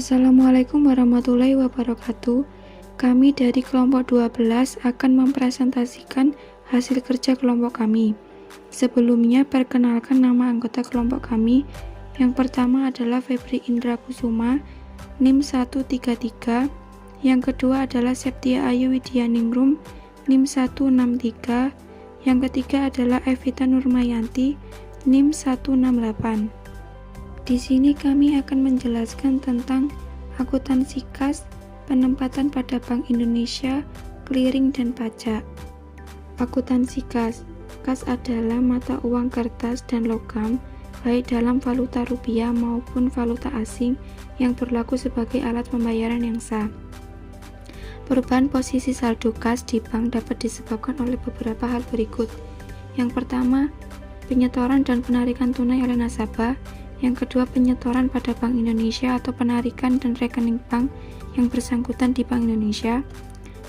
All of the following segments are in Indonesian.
Assalamualaikum warahmatullahi wabarakatuh. Kami dari kelompok 12 akan mempresentasikan hasil kerja kelompok kami. Sebelumnya, perkenalkan nama anggota kelompok kami. Yang pertama adalah Febri Indra Kusuma, NIM 133. Yang kedua adalah Septia Ayu Widianingrum, NIM 163. Yang ketiga adalah Evita Nurmayanti, NIM 168. Di sini kami akan menjelaskan tentang akuntansi kas, penempatan pada Bank Indonesia, clearing dan pajak. Akuntansi kas. Kas adalah mata uang kertas dan logam, baik dalam valuta rupiah maupun valuta asing yang berlaku sebagai alat pembayaran yang sah. Perubahan posisi saldo kas di bank dapat disebabkan oleh beberapa hal berikut. Yang pertama, penyetoran dan penarikan tunai oleh nasabah. Yang kedua, penyetoran pada Bank Indonesia atau penarikan dan rekening bank yang bersangkutan di Bank Indonesia.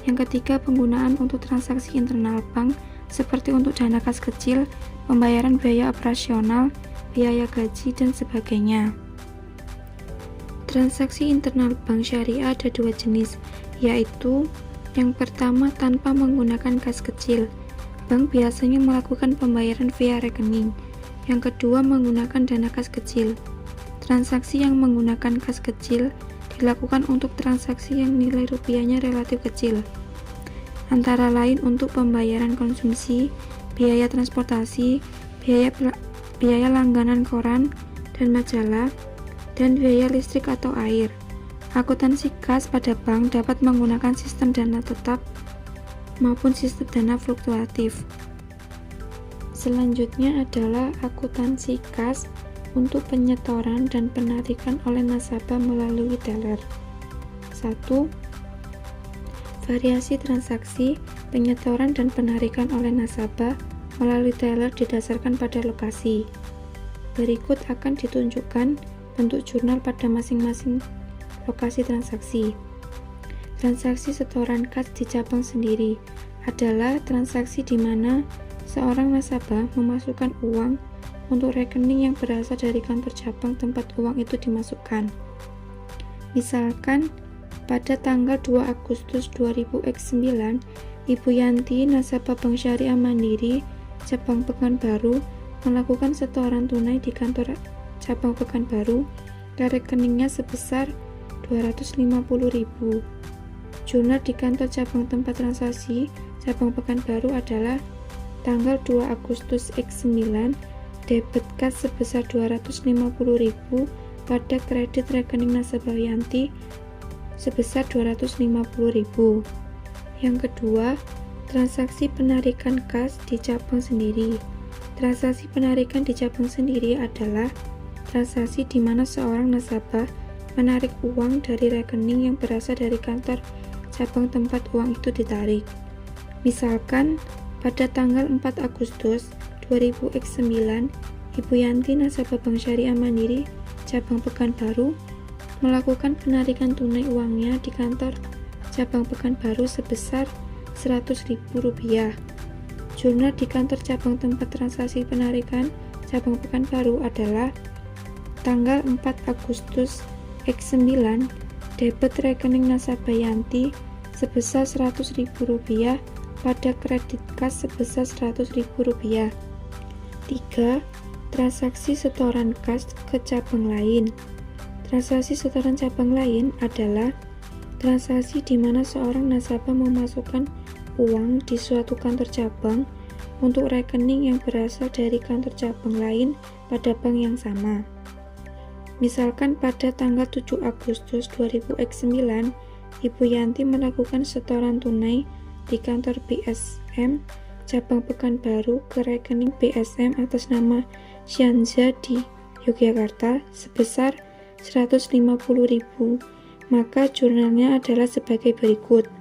Yang ketiga, penggunaan untuk transaksi internal bank seperti untuk dana kas kecil, pembayaran biaya operasional, biaya gaji, dan sebagainya. Transaksi internal bank syariah ada dua jenis, yaitu yang pertama tanpa menggunakan kas kecil. Bank biasanya melakukan pembayaran via rekening. Yang kedua, menggunakan dana kas kecil. Transaksi yang menggunakan kas kecil dilakukan untuk transaksi yang nilai rupiahnya relatif kecil, antara lain untuk pembayaran konsumsi, biaya transportasi, biaya langganan koran dan majalah, dan biaya listrik atau air. Akuntansi kas pada bank dapat menggunakan sistem dana tetap maupun sistem dana fluktuatif. Selanjutnya adalah akuntansi kas untuk penyetoran dan penarikan oleh nasabah melalui teller. 1. Variasi transaksi penyetoran dan penarikan oleh nasabah melalui teller didasarkan pada lokasi. Berikut akan ditunjukkan bentuk jurnal pada masing-masing lokasi transaksi. Transaksi setoran kas di cabang sendiri adalah transaksi di mana seorang nasabah memasukkan uang untuk rekening yang berasal dari kantor cabang tempat uang itu dimasukkan. Misalkan, pada tanggal 2 Agustus 2009, Ibu Yanti, nasabah Bank Syariah Mandiri, cabang Pekanbaru, melakukan setoran tunai di kantor cabang Pekanbaru ke rekeningnya sebesar 250.000. Jurnal di kantor cabang tempat transaksi cabang Pekanbaru adalah tanggal 2 Agustus X9, debit kas sebesar 250.000 pada kredit rekening nasabah Yanti sebesar 250.000. Yang kedua, transaksi penarikan kas di cabang sendiri. Transaksi penarikan di cabang sendiri adalah transaksi di mana seorang nasabah menarik uang dari rekening yang berasal dari kantor cabang tempat uang itu ditarik. Misalkan, pada tanggal 4 Agustus 2009, Ibu Yanti, nasabah Bank Syariah Mandiri, cabang Pekanbaru, melakukan penarikan tunai uangnya di kantor cabang Pekanbaru sebesar Rp100.000. Jurnal di kantor cabang tempat transaksi penarikan cabang Pekanbaru adalah tanggal 4 Agustus X9, debit rekening nasabah Yanti sebesar Rp100.000 pada kredit kas sebesar Rp100.000. 3. Transaksi setoran kas ke cabang lain. Transaksi setoran cabang lain adalah transaksi di mana seorang nasabah memasukkan uang di suatu kantor cabang untuk rekening yang berasal dari kantor cabang lain pada bank yang sama. Misalkan pada tanggal 7 Agustus 2009, Ibu Yanti melakukan setoran tunai di kantor BSM cabang Pekanbaru ke rekening BSM atas nama Syanza di Yogyakarta sebesar Rp150.000. Maka jurnalnya adalah sebagai berikut.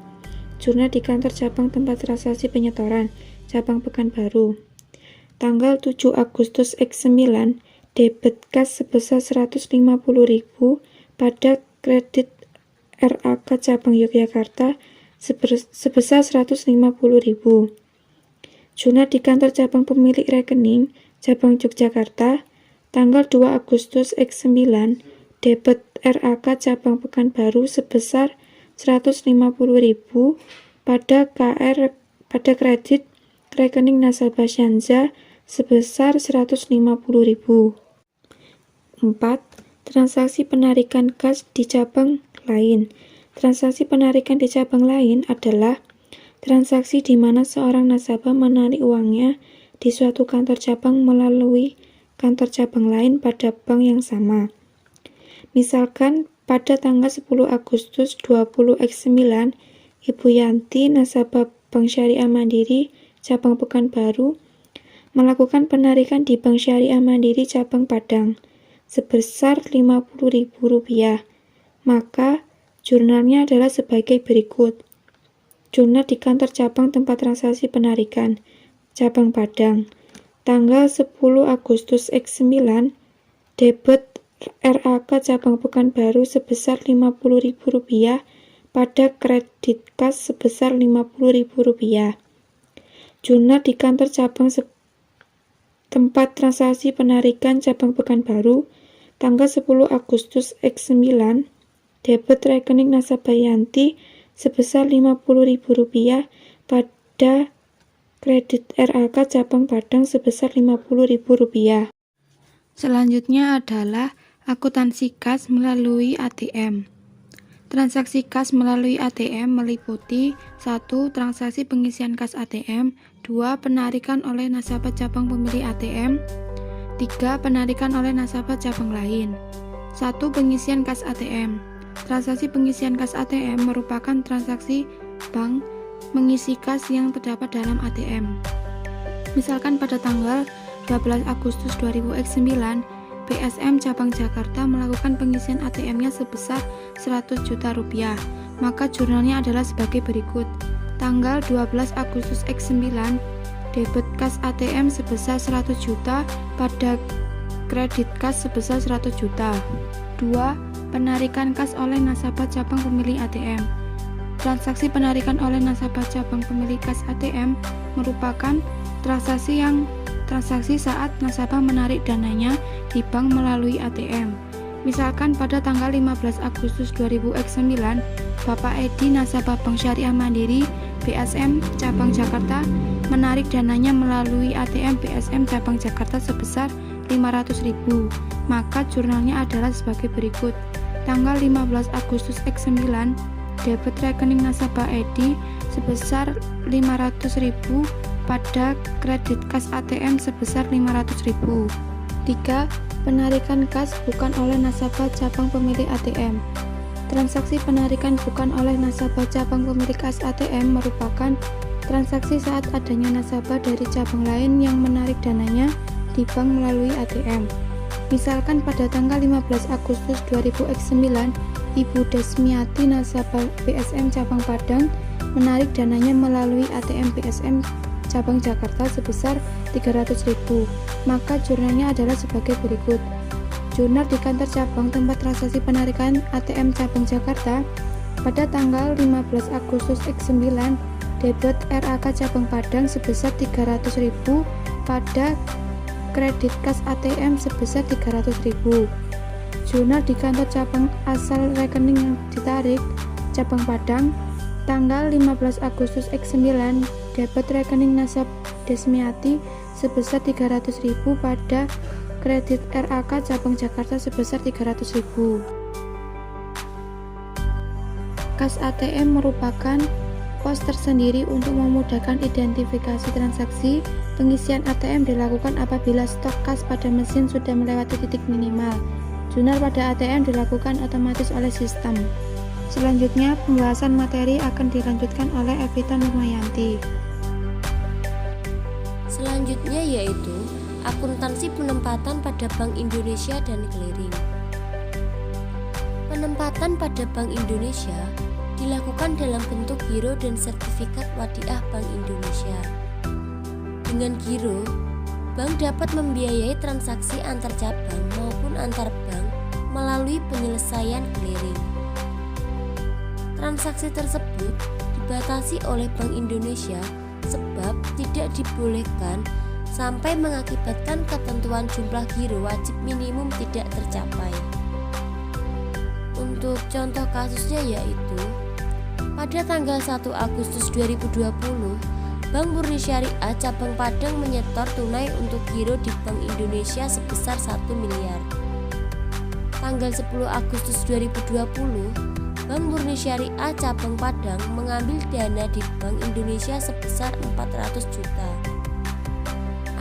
Jurnal di kantor cabang tempat transaksi penyetoran cabang Pekanbaru. Tanggal 7 Agustus X9, debit kas sebesar Rp150.000 pada kredit RAK cabang Yogyakarta sebesar Rp150.000. Jurnal di kantor cabang pemilik rekening cabang Yogyakarta, tanggal 2 Agustus X9, debit RAK cabang Pekanbaru sebesar 150.000 pada kredit rekening nasabah Shanza sebesar 150.000. 4. Transaksi penarikan kas di cabang lain. Transaksi penarikan di cabang lain adalah transaksi di mana seorang nasabah menarik uangnya di suatu kantor cabang melalui kantor cabang lain pada bank yang sama. Misalkan pada tanggal 10 Agustus 20X9, Ibu Yanti, nasabah Bank Syariah Mandiri cabang Pekanbaru, melakukan penarikan di Bank Syariah Mandiri cabang Padang sebesar Rp50.000. Maka jurnalnya adalah sebagai berikut. Jurnal di kantor cabang tempat transaksi penarikan cabang Padang tanggal 10 Agustus X9, debit RAK cabang Pekanbaru sebesar Rp50.000 pada kredit kas sebesar Rp50.000. Jurnal di kantor cabang tempat transaksi penarikan cabang Pekanbaru tanggal 10 Agustus X9, debit rekening nasabah Yanti sebesar Rp50.000 pada kredit RAK cabang Padang sebesar Rp50.000. Selanjutnya adalah akuntansi kas melalui ATM. Transaksi kas melalui ATM meliputi 1. Transaksi pengisian kas ATM, 2. Penarikan oleh nasabah cabang pemilik ATM, 3. Penarikan oleh nasabah cabang lain. 1. Pengisian kas ATM. Transaksi pengisian kas ATM merupakan transaksi bank mengisi kas yang terdapat dalam ATM. Misalkan pada tanggal 12 Agustus 2009, BSM cabang Jakarta melakukan pengisian ATM-nya sebesar Rp100 juta, maka jurnalnya adalah sebagai berikut. Tanggal 12 Agustus X9, debit kas ATM sebesar 100 juta pada kredit kas sebesar 100 juta. 2. Penarikan kas oleh nasabah cabang pemilik ATM. Transaksi penarikan oleh nasabah cabang pemilik kas ATM merupakan transaksi saat nasabah menarik dananya di bank melalui ATM. Misalkan pada tanggal 15 Agustus 2009, Bapak Edi, nasabah Bank Syariah Mandiri BSM cabang Jakarta, menarik dananya melalui ATM BSM cabang Jakarta sebesar Rp500.000. Maka jurnalnya adalah sebagai berikut. Tanggal 15 Agustus X9, debit rekening nasabah Edi sebesar Rp500.000 pada kredit kas ATM sebesar Rp500.000. 3. Penarikan kas bukan oleh nasabah cabang pemilik ATM. Transaksi penarikan bukan oleh nasabah cabang pemilik kas ATM merupakan transaksi saat adanya nasabah dari cabang lain yang menarik dananya di bank melalui ATM. Misalkan pada tanggal 15 Agustus 2009, Ibu Desmiati, nasabah BSM cabang Padang, menarik dananya melalui ATM BSM cabang Jakarta sebesar Rp300.000. Maka jurnalnya adalah sebagai berikut. Jurnal di kantor cabang tempat transaksi penarikan ATM cabang Jakarta pada tanggal 15 Agustus X9, debit RAK cabang Padang sebesar Rp300.000 pada kredit kas ATM sebesar Rp300.000. Jurnal di kantor cabang asal rekening yang ditarik cabang Padang tanggal 15 Agustus X9, debit rekening nasabah Desmiati sebesar Rp300.000 pada kredit RAK cabang Jakarta sebesar Rp300.000. Kas ATM merupakan pos tersendiri untuk memudahkan identifikasi transaksi. Pengisian ATM dilakukan apabila stok kas pada mesin sudah melewati titik minimal. Jurnal pada ATM dilakukan otomatis oleh sistem. Selanjutnya, pembahasan materi akan dilanjutkan oleh Evita Nurmayanti. Selanjutnya yaitu akuntansi penempatan pada Bank Indonesia dan clearing. Penempatan pada Bank Indonesia dilakukan dalam bentuk giro dan sertifikat wadiah Bank Indonesia. Dengan giro, bank dapat membiayai transaksi antar cabang maupun antar bank melalui penyelesaian clearing. Transaksi tersebut dibatasi oleh Bank Indonesia sebab tidak dibolehkan sampai mengakibatkan ketentuan jumlah giro wajib minimum tidak tercapai. Untuk contoh kasusnya yaitu pada tanggal 1 Agustus 2020, Bank Murni Syariah Cabang Padang menyetor tunai untuk giro di Bank Indonesia sebesar 1 miliar. Tanggal 10 Agustus 2020, Bank Murni Syariah Cabang Padang mengambil dana di Bank Indonesia sebesar 400 juta.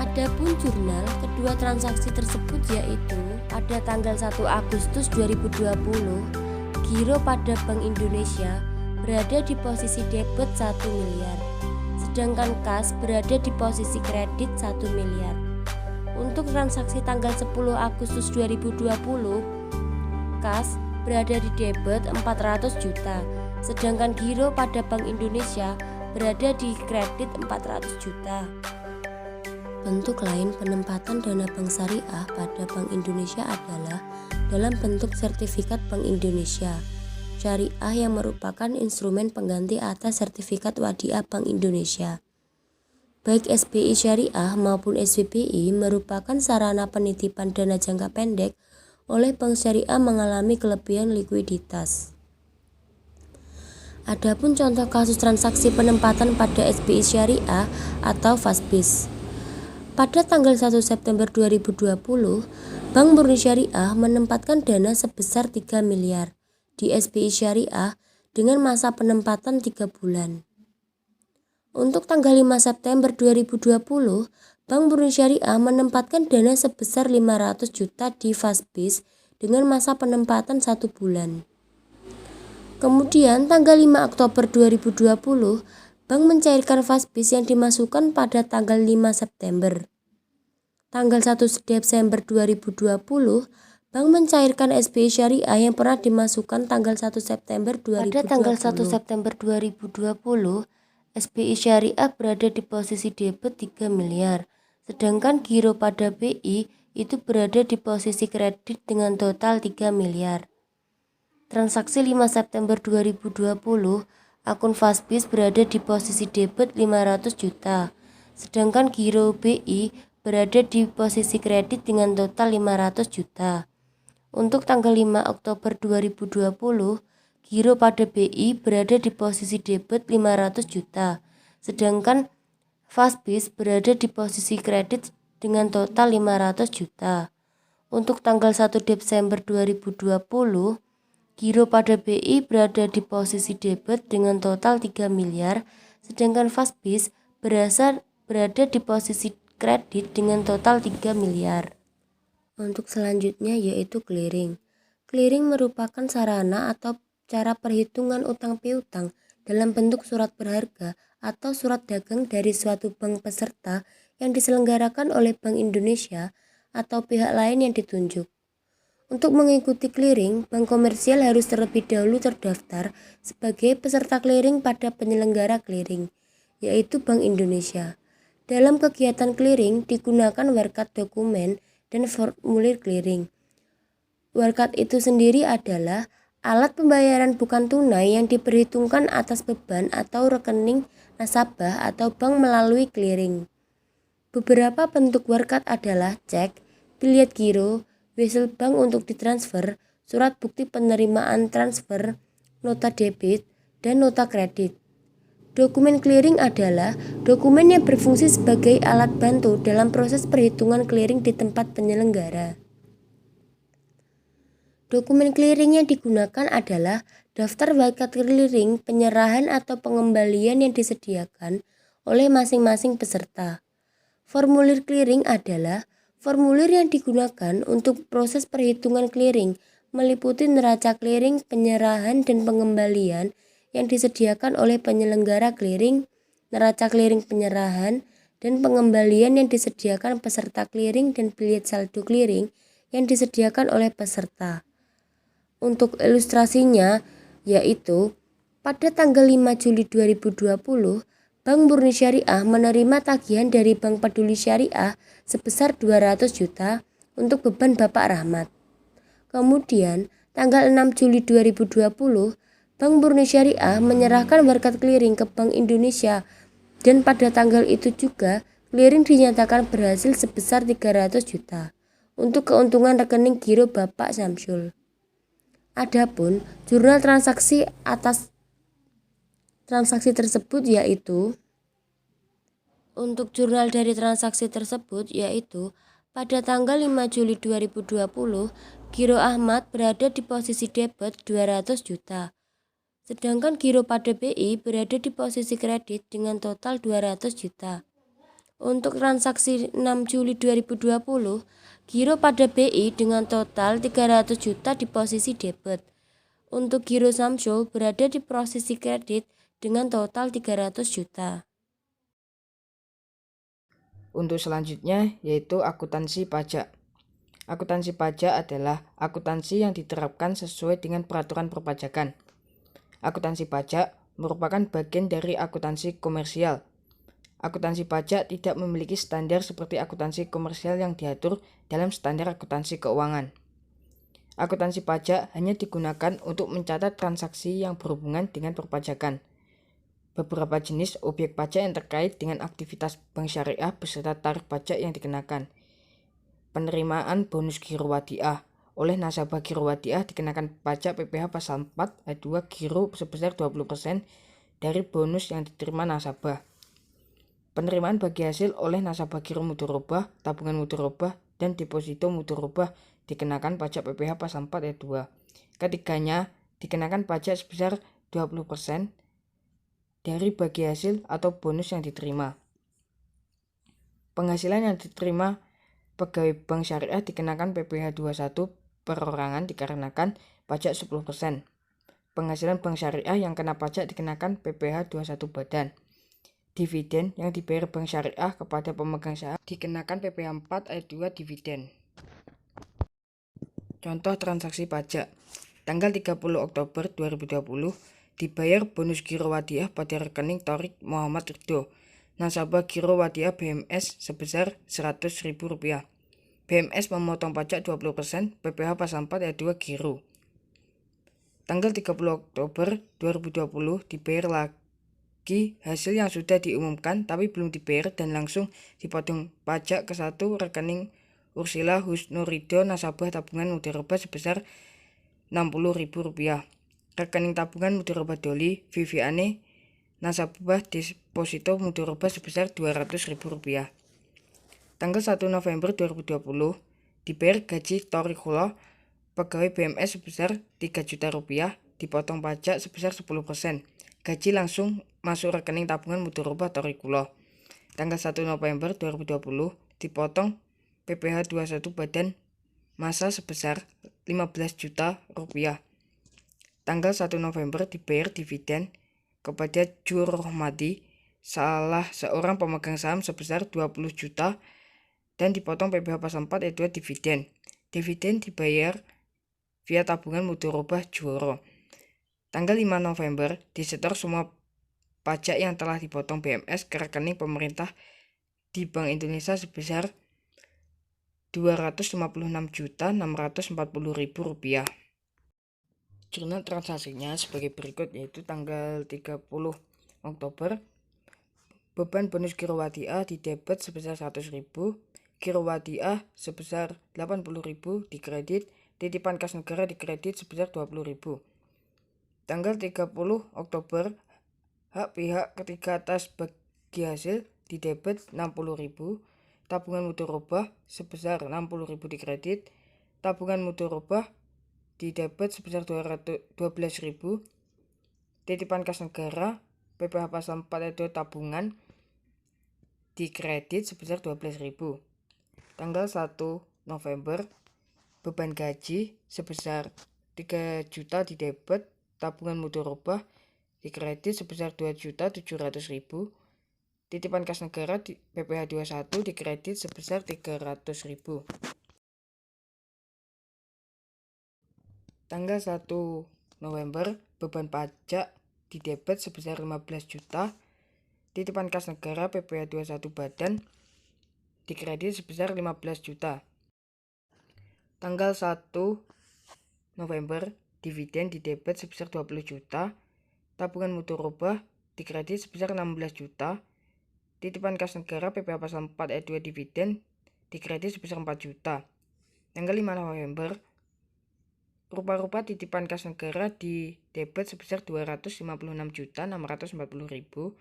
Adapun jurnal kedua transaksi tersebut yaitu pada tanggal 1 Agustus 2020, giro pada Bank Indonesia berada di posisi debit 1 miliar, sedangkan kas berada di posisi kredit 1 miliar. Untuk transaksi tanggal 10 Agustus 2020, kas berada di debit 400 juta, sedangkan giro pada Bank Indonesia berada di kredit 400 juta. Bentuk lain penempatan dana bank syariah pada Bank Indonesia adalah dalam bentuk sertifikat Bank Indonesia Syariah yang merupakan instrumen pengganti atas sertifikat wadiah Bank Indonesia. Baik SBI Syariah maupun SBBI merupakan sarana penitipan dana jangka pendek oleh bank syariah mengalami kelebihan likuiditas. Adapun contoh kasus transaksi penempatan pada SBI Syariah atau FASBIS. Pada tanggal 1 September 2020, Bank Murni Syariah menempatkan dana sebesar 3 miliar di SBI Syariah dengan masa penempatan 3 bulan. Untuk tanggal 5 September 2020, Bank Murni Syariah menempatkan dana sebesar 500 juta di FASBIS dengan masa penempatan 1 bulan. Kemudian tanggal 5 Oktober 2020, Bank mencairkan FASBIS yang dimasukkan pada tanggal 5 September. Tanggal 1 Desember 2020, Bank mencairkan SBI Syariah yang pernah dimasukkan tanggal 1 September 2020. Pada tanggal 1 September 2020, SBI Syariah berada di posisi debit 3 miliar, sedangkan giro pada BI itu berada di posisi kredit dengan total 3 miliar. Transaksi 5 September 2020, akun FASBIS berada di posisi debit 500 juta, sedangkan giro BI berada di posisi kredit dengan total 500 juta. Untuk tanggal 5 Oktober 2020, giro pada BI berada di posisi debit 500 juta, sedangkan FASBIS berada di posisi kredit dengan total 500 juta. Untuk tanggal 1 Desember 2020, giro pada BI berada di posisi debit dengan total 3 miliar, sedangkan FASBIS berada di posisi kredit dengan total 3 miliar. Untuk selanjutnya yaitu clearing. Clearing merupakan sarana atau cara perhitungan utang piutang dalam bentuk surat berharga atau surat dagang dari suatu bank peserta yang diselenggarakan oleh Bank Indonesia atau pihak lain yang ditunjuk. Untuk mengikuti clearing, bank komersial harus terlebih dahulu terdaftar sebagai peserta clearing pada penyelenggara clearing, yaitu Bank Indonesia. Dalam kegiatan clearing digunakan warkat dokumen dan formulir clearing. Warkat itu sendiri adalah alat pembayaran bukan tunai yang diperhitungkan atas beban atau rekening nasabah atau bank melalui clearing. Beberapa bentuk warkat adalah cek, bilet giro, wesel bank untuk ditransfer, surat bukti penerimaan transfer, nota debit, dan nota kredit. Dokumen clearing adalah dokumen yang berfungsi sebagai alat bantu dalam proses perhitungan clearing di tempat penyelenggara. Dokumen clearing yang digunakan adalah daftar warkat clearing, penyerahan atau pengembalian yang disediakan oleh masing-masing peserta. Formulir clearing adalah formulir yang digunakan untuk proses perhitungan clearing, meliputi neraca clearing, penyerahan dan pengembalian yang disediakan oleh penyelenggara clearing, neraca clearing penyerahan dan pengembalian yang disediakan peserta clearing dan bilet saldo clearing yang disediakan oleh peserta. Untuk ilustrasinya yaitu pada tanggal 5 Juli 2020, Bank Murni Syariah menerima tagihan dari Bank Peduli Syariah sebesar 200 juta untuk beban Bapak Rahmat. Kemudian, tanggal 6 Juli 2020, Bank Murni Syariah menyerahkan warkat clearing ke Bank Indonesia dan pada tanggal itu juga clearing dinyatakan berhasil sebesar 300 juta untuk keuntungan rekening giro Bapak Samsul. Adapun jurnal transaksi atas transaksi tersebut yaitu untuk jurnal dari transaksi tersebut yaitu pada tanggal 5 Juli 2020 giro Ahmad berada di posisi debit 200 juta. Sedangkan giro pada BI berada di posisi kredit dengan total 200 juta. Untuk transaksi 6 Juli 2020, giro pada BI dengan total 300 juta di posisi debit. Untuk giro Samsul berada di posisi kredit dengan total 300 juta. Untuk selanjutnya yaitu akuntansi pajak. Akuntansi pajak adalah akuntansi yang diterapkan sesuai dengan peraturan perpajakan. Akuntansi pajak merupakan bagian dari akuntansi komersial. Akuntansi pajak tidak memiliki standar seperti akuntansi komersial yang diatur dalam standar akuntansi keuangan. Akuntansi pajak hanya digunakan untuk mencatat transaksi yang berhubungan dengan perpajakan. Beberapa jenis objek pajak yang terkait dengan aktivitas bank syariah beserta tarif pajak yang dikenakan. Penerimaan bonus giro wadiah. Oleh nasabah giro wadiah dikenakan pajak PPh pasal 4 ayat 2 giro sebesar 20% dari bonus yang diterima nasabah. Penerimaan bagi hasil oleh nasabah giro mudharabah, tabungan mudharabah, dan deposito mudharabah dikenakan pajak PPh pasal 4 ayat 2. Ketiganya dikenakan pajak sebesar 20% dari bagi hasil atau bonus yang diterima. Penghasilan yang diterima pegawai bank syariah dikenakan PPh 21 perorangan dikarenakan pajak 10%. Penghasilan bank syariah yang kena pajak dikenakan PPh 21 badan. Dividen yang dibayar bank syariah kepada pemegang saham dikenakan PPh 4 ayat 2 dividen. Contoh transaksi pajak. Tanggal 30 Oktober 2020 dibayar bonus giro wadiah pada rekening Thorik Muhammad Ridho, nasabah giro wadiah BMS sebesar Rp100.000. BMS memotong pajak 20% PPh pasal 4 ayat 2 giro. Tanggal 30 Oktober 2020 dibayar lagi hasil yang sudah diumumkan tapi belum dibayar dan langsung dipotong pajak ke satu rekening Ursila Husnurido, nasabah tabungan mudharabah sebesar Rp60.000. Rekening tabungan mudharabah Doli Viviane, nasabah deposito mudharabah sebesar Rp200.000. Tanggal 1 November 2020 dibayar gaji Thorikhullah pegawai BMS sebesar Rp3 juta, dipotong pajak sebesar 10%. Gaji langsung masuk rekening tabungan mudharabah Thorikhullah. Tanggal 1 November 2020 dipotong PPh 21 badan masa sebesar Rp15 juta. Tanggal 1 November dibayar dividen kepada Jurrohmadi, salah seorang pemegang saham sebesar 20 juta dan dipotong PPh pasal 4 ayat 2 dividen. Dividen dibayar via tabungan mudharabah Juworo. Tanggal 5 November disetor semua pajak yang telah dipotong BMS ke rekening pemerintah di Bank Indonesia sebesar Rp256.640.000. Jurnal transaksinya sebagai berikut, yaitu tanggal 30 Oktober beban bonus giro wadiah di debit sebesar 100.000, giro wadiah sebesar 80.000 di kredit, titipan kas negara di kredit sebesar 20.000. Tanggal 30 Oktober hak pihak ketiga atas bagi hasil di debit 60.000, tabungan mudharabah sebesar 60.000 di kredit, tabungan mudharabah di debit sebesar 12.000, titipan kas negara PPh pasal 4 ayat 2 tabungan di kredit sebesar 12.000. Tanggal 1 November beban gaji sebesar 3 juta di debit, tabungan mudharabah di kredit sebesar 2.700.000, titipan kas negara di PPh 21 di kredit sebesar 300.000. Tanggal 1 November beban pajak di debit sebesar 15 juta, titipan kas negara PPh 21 badan di kredit sebesar 15 juta. Tanggal 1 November dividen di debit sebesar 20 juta, tabungan mudharabah di kredit sebesar 16 juta, titipan kas negara PPh pasal 4 ayat 2 dividen di kredit sebesar 4 juta. Tanggal 5 November rupa-rupa titipan kas negara di debit sebesar 256.640.000.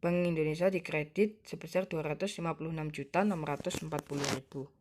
Bank Indonesia dikredit sebesar 256.640.000.